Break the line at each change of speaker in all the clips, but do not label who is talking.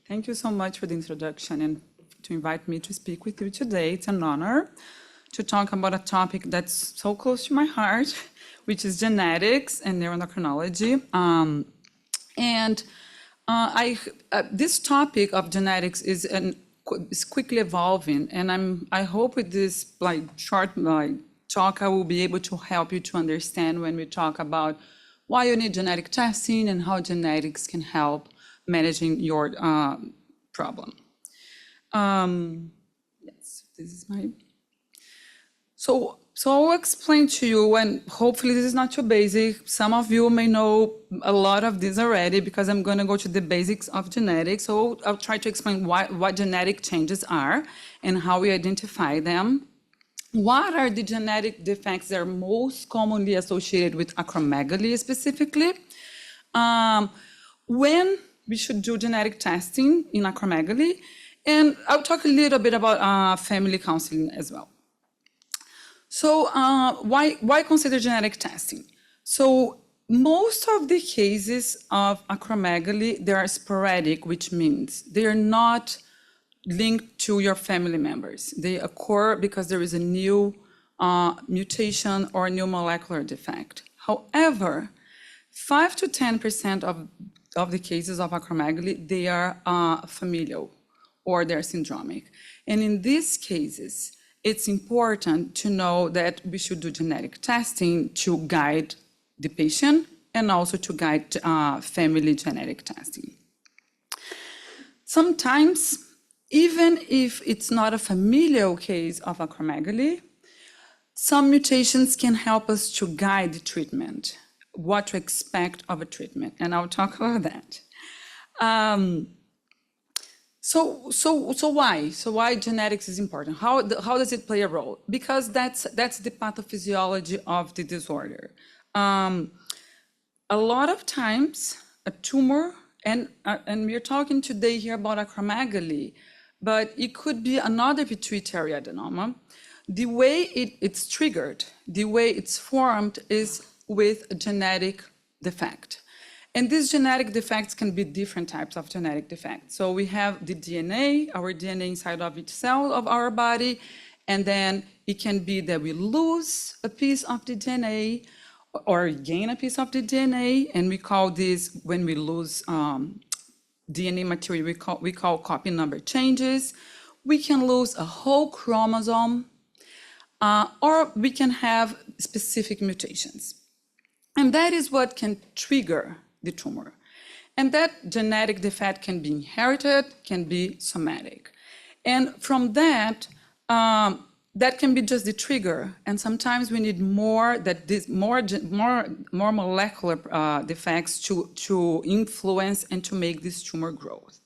Thank you so much for the introduction and to invite me to speak with you today. It's an honor to talk about a topic that's so close to my heart, which is genetics and neuroendocrinology. This topic of genetics is quickly evolving, and I hope with this short talk I will be able to help you to understand when we talk about why you need genetic testing and how genetics can help managing your problem. Yes, this is my. So I'll explain to you, and hopefully this is not too basic. Some of you may know a lot of this already because I'm going to go to the basics of genetics. So I'll try to explain what genetic changes are and how we identify them. What are the genetic defects that are most commonly associated with acromegaly specifically? When we should do genetic testing in acromegaly, and I'll talk a little bit about family counseling as well. So why consider genetic testing? So most of the cases of acromegaly, they are sporadic, which means they are not linked to your family members. They occur because there is a new mutation or a new molecular defect. However, 5 to 10% of the cases of acromegaly, they are familial or they're syndromic. And in these cases, it's important to know that we should do genetic testing to guide the patient and also to guide family genetic testing. Sometimes, even if it's not a familial case of acromegaly, some mutations can help us to guide the treatment, what to expect of a treatment, and I'll talk about that. So why genetics is important? How does it play a role? Because that's the pathophysiology of the disorder. A lot of times, a tumor, and we're talking today here about acromegaly, but it could be another pituitary adenoma. The way it's triggered, the way it's formed is with a genetic defect. And these genetic defects can be different types of genetic defects. So we have the DNA, our DNA inside of each cell of our body, and then it can be that we lose a piece of the DNA or gain a piece of the DNA, and we call this, when we lose DNA material, we call copy number changes. We can lose a whole chromosome, or we can have specific mutations. And that is what can trigger the tumor. And that genetic defect can be inherited, can be somatic. And from that, that can be just the trigger. And sometimes we need more molecular defects to influence and to make this tumor growth.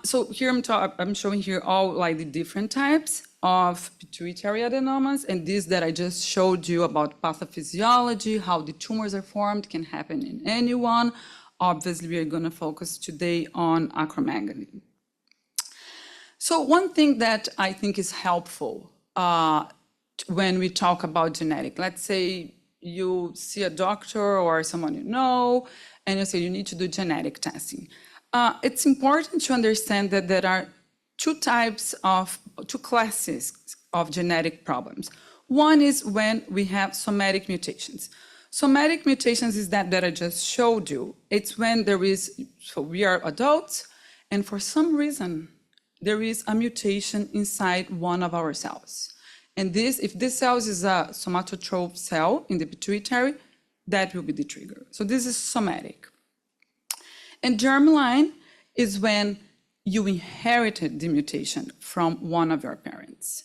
So here I'm showing here all the different types of pituitary adenomas, and this that I just showed you about pathophysiology, how the tumors are formed, can happen in anyone. Obviously, we are going to focus today on acromegaly. So one thing that I think is helpful when we talk about genetic, let's say you see a doctor or someone you know, and you say you need to do genetic testing. It's important to understand that there are two classes of genetic problems. One is when we have somatic mutations. Somatic mutations is that I just showed you. It's when we are adults, and for some reason, there is a mutation inside one of our cells. And if this cell is a somatotroph cell in the pituitary, that will be the trigger. So this is somatic. And germline is when you inherited the mutation from one of your parents.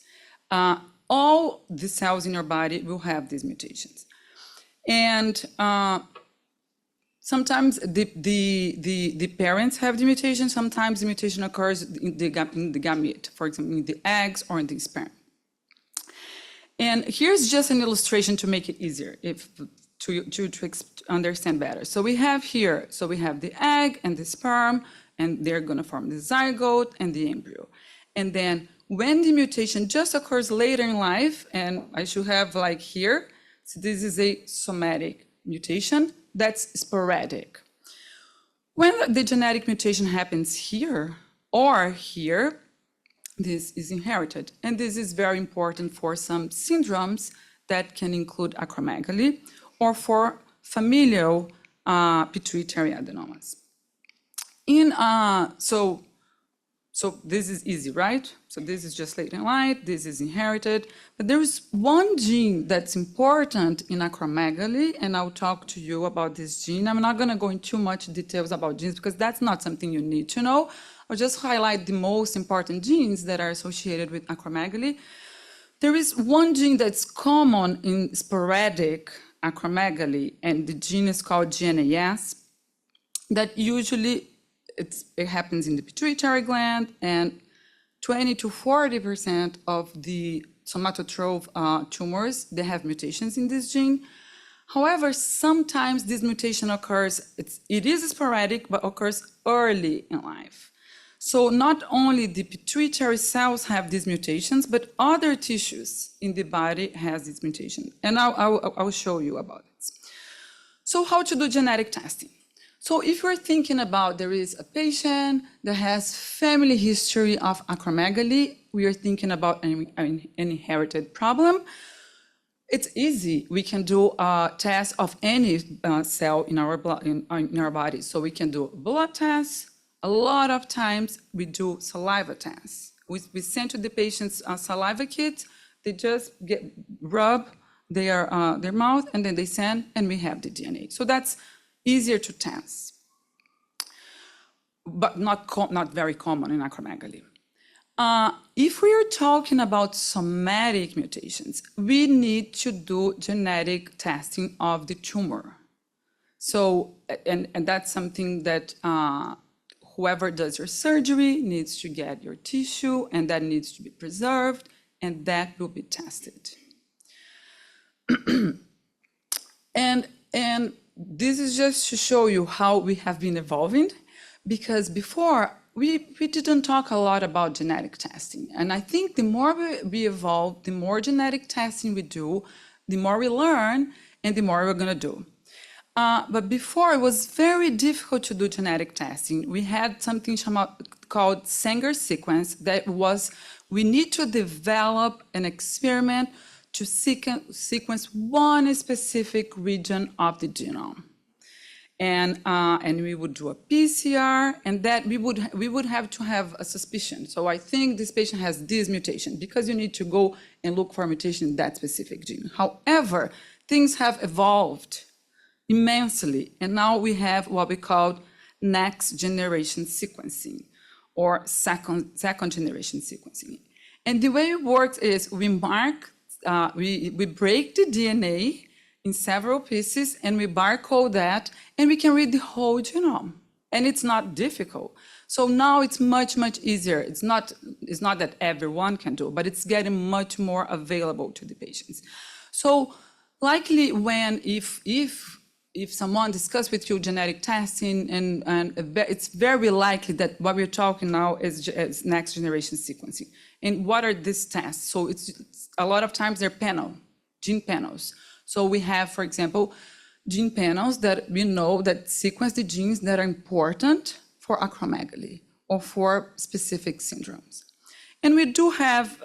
All the cells in your body will have these mutations. And sometimes the parents have the mutation, sometimes the mutation occurs in the gamete, for example, in the eggs or in the sperm. And here's just an illustration to make it easier to understand better. So we have the egg and the sperm, and they're going to form the zygote and the embryo. And then when the mutation just occurs later in life, and I should have here, so this is a somatic mutation that's sporadic. When the genetic mutation happens here or here, this is inherited. And this is very important for some syndromes that can include acromegaly or for familial pituitary adenomas. So this is easy, right? So this is just latent light, this is inherited. But there is one gene that's important in acromegaly, and I'll talk to you about this gene. I'm not gonna go into too much details about genes because that's not something you need to know. I'll just highlight the most important genes that are associated with acromegaly. There is one gene that's common in sporadic acromegaly, and the gene is called GNAS, that usually it happens in the pituitary gland, and 20 to 40% of the somatotroph tumors, they have mutations in this gene. However, sometimes this mutation occurs, it is sporadic, but occurs early in life. So not only the pituitary cells have these mutations, but other tissues in the body has this mutation. And I'll show you about it. So how to do genetic testing? So if you're thinking about there is a patient that has family history of acromegaly, we are thinking about an inherited problem. It's easy. We can do a test of any cell in our blood, in our body. So we can do blood tests. A lot of times we do saliva tests. We send to the patients a saliva kit. They just rub their mouth, and then they send, and we have the DNA. So that's easier to test, but not very common in acromegaly. If we are talking about somatic mutations, we need to do genetic testing of the tumor. So, and that's something that whoever does your surgery needs to get your tissue, and that needs to be preserved, and that will be tested. And this is just to show you how we have been evolving, because before we didn't talk a lot about genetic testing. And I think the more we evolve, the more genetic testing we do, the more we learn, and the more we're gonna do. But before, it was very difficult to do genetic testing. We had something called Sanger sequence that was, we need to develop an experiment to sequence one specific region of the genome. And we would do a PCR, and that we would have to have a suspicion. So I think this patient has this mutation, because you need to go and look for a mutation in that specific gene. However, things have evolved immensely, and now we have what we call next generation sequencing, or second generation sequencing. And the way it works is we break the DNA in several pieces, and we barcode that, and we can read the whole genome. And it's not difficult. So now it's much, much easier. It's not that everyone can do, but it's getting much more available to the patients. So likely if someone discusses with you genetic testing, and it's very likely that what we're talking now is next generation sequencing. And what are these tests? So it's a lot of times they're gene panels. So we have, for example, gene panels that we know that sequence the genes that are important for acromegaly or for specific syndromes. And we do have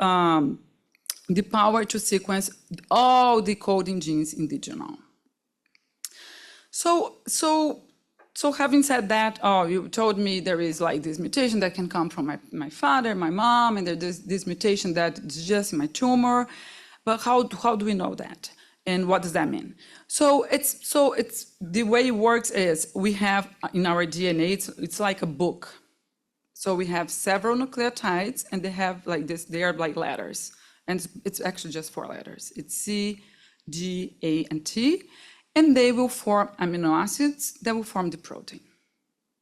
the power to sequence all the coding genes in the genome. So having said that, you told me there is like this mutation that can come from my father, my mom, and there's this mutation that is just in my tumor. But how do we know that? And what does that mean? So it's the way it works is we have in our DNA, it's like a book. So we have several nucleotides, and they have like this, they are like letters. And it's actually just 4 letters. It's C, G, A, and T. And they will form amino acids that will form the protein.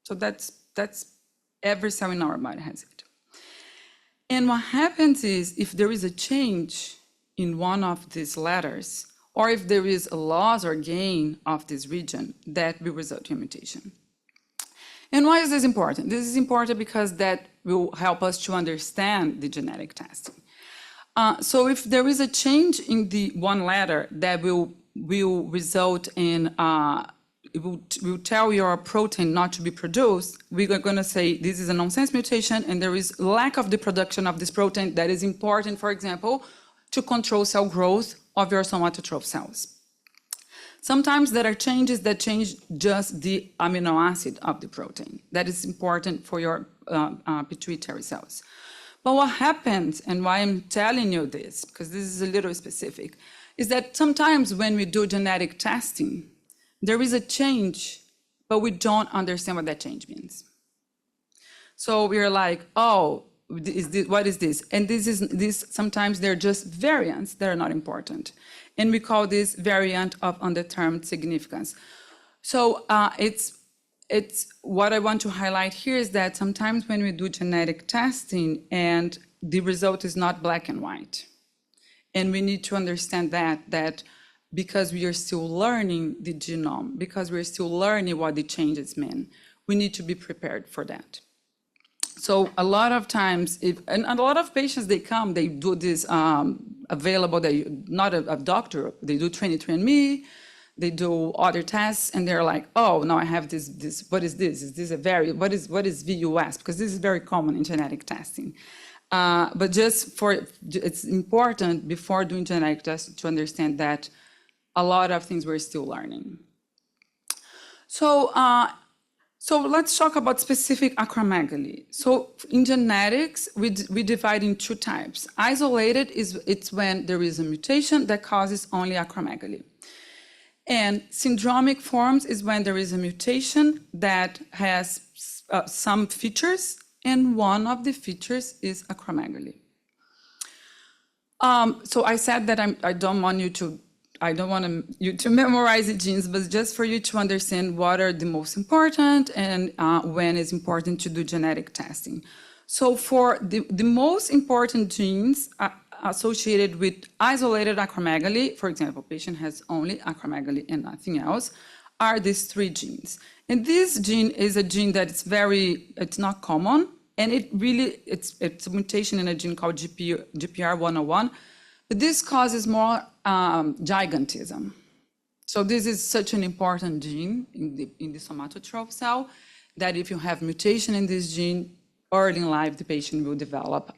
So that's every cell in our body has it. And what happens is if there is a change in one of these letters, or if there is a loss or gain of this region, that will result in a mutation. And why is this important? This is important because that will help us to understand the genetic testing. So if there is a change in the one letter, that will result in will tell your protein not to be produced, we are going to say this is a nonsense mutation and there is lack of the production of this protein that is important, for example, to control cell growth of your somatotroph cells. Sometimes there are changes that change just the amino acid of the protein. That is important for your pituitary cells. But what happens, and why I'm telling you this, because this is a little specific, is that sometimes when we do genetic testing, there is a change, but we don't understand what that change means. So we're like, oh, what is this? And this sometimes they're just variants that are not important. And we call this variant of undetermined significance. So it's what I want to highlight here is that sometimes when we do genetic testing and the result is not black and white, and we need to understand that because we are still learning the genome, because we're still learning what the changes mean, we need to be prepared for that. So a lot of times, and a lot of patients, they come, they do this available, they not a doctor, they do 23andMe, they do other tests, and they're like, oh, now I have this, what is this? Is this a what is VUS? Because this is very common in genetic testing. But it's important before doing genetic tests to understand that a lot of things we're still learning. So let's talk about specific acromegaly. So in genetics, we divide in two types. Isolated it's when there is a mutation that causes only acromegaly. And syndromic forms is when there is a mutation that has some features, and one of the features is acromegaly. So I said that I don't want you to memorize the genes, but just for you to understand what are the most important and when it's important to do genetic testing. So for the most important genes associated with isolated acromegaly, for example, patient has only acromegaly and nothing else, are these three genes. And this gene is a gene that it's not common, and it's a mutation in a gene called GPR101, but this causes more gigantism. So this is such an important gene in the somatotroph cell that if you have mutation in this gene, early in life, the patient will develop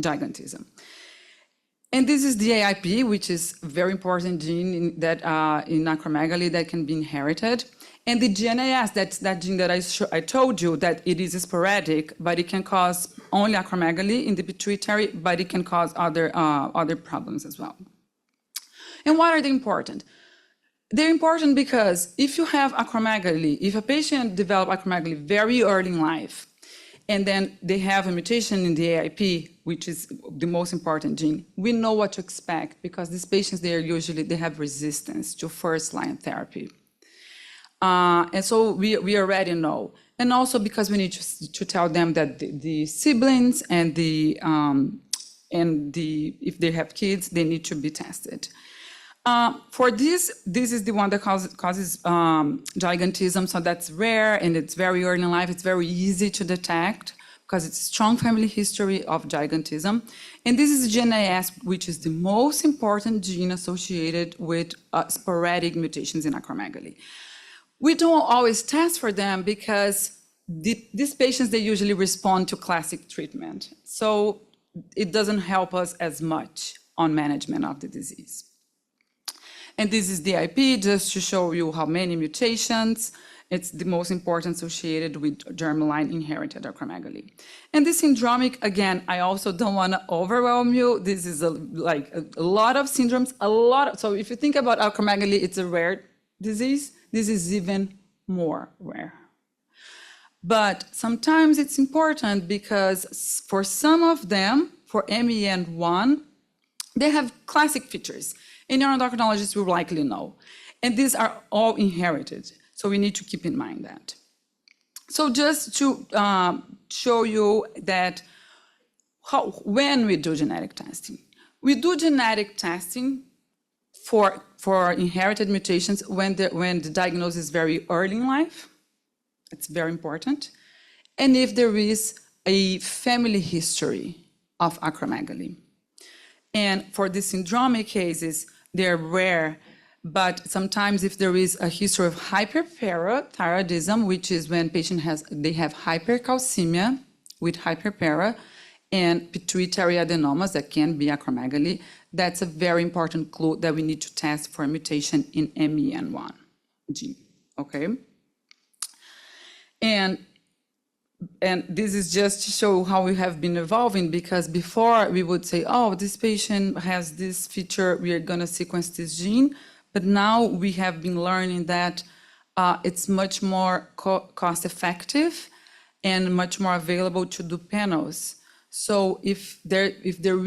gigantism. And this is the AIP, which is a very important gene in acromegaly that can be inherited. And the GNAS, that's that gene that I told you that it is sporadic, but it can cause only acromegaly in the pituitary, but it can cause other problems as well. And why are they important? They're important because if you have acromegaly, if a patient develops acromegaly very early in life, and then they have a mutation in the AIP, which is the most important gene, we know what to expect because these patients, they have resistance to first-line therapy. And so we already know. And also because we need to tell them that the siblings and if they have kids, they need to be tested. For this is the one that causes gigantism, so that's rare and it's very early in life. It's very easy to detect because it's a strong family history of gigantism. And this is GNAS, which is the most important gene associated with sporadic mutations in acromegaly. We don't always test for them because these patients, they usually respond to classic treatment. So it doesn't help us as much on management of the disease. And this is the IP, just to show you how many mutations. It's the most important associated with germline inherited acromegaly. And this syndromic, again, I also don't want to overwhelm you. This is a lot of syndromes, so if you think about acromegaly, it's a rare disease. This is even more rare. But sometimes it's important because for some of them, for MEN1, they have classic features. And neuroendocrinologists will likely know. And these are all inherited. So we need to keep in mind that. So just to show you that when we do genetic testing, we do genetic testing for inherited mutations when the diagnosis is very early in life. It's very important. And if there is a family history of acromegaly. And for the syndromic cases, they're rare But sometimes if there is a history of hyperparathyroidism, which is when they have hypercalcemia with hyperpara, and pituitary adenomas that can be acromegaly, that's a very important clue that we need to test for a mutation in MEN1 gene, okay? And this is just to show how we have been evolving, because before we would say, oh, this patient has this feature, we are gonna sequence this gene, but now we have been learning that it's much more cost effective and much more available to do panels. So if there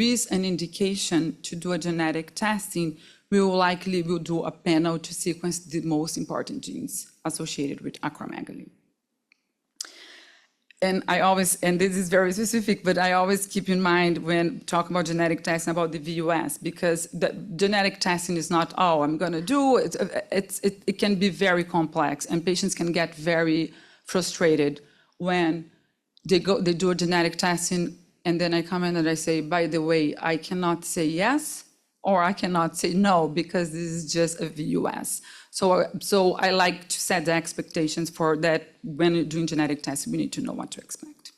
is an indication to do a genetic testing, we will likely do a panel to sequence the most important genes associated with acromegaly. And this is very specific, but I always keep in mind when talking about genetic testing about the VUS, because the genetic testing is not, oh, I'm gonna do it. It can be very complex, and patients can get very frustrated when they do a genetic testing, and then I come in and I say, by the way, I cannot say yes, or I cannot say no, because this is just a VUS. So I like to set the expectations for that. When you're doing genetic testing, we need to know what to expect.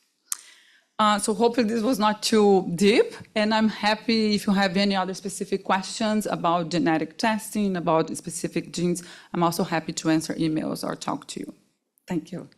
So hopefully this was not too deep, and I'm happy if you have any other specific questions about genetic testing, about specific genes. I'm also happy to answer emails or talk to you. Thank you.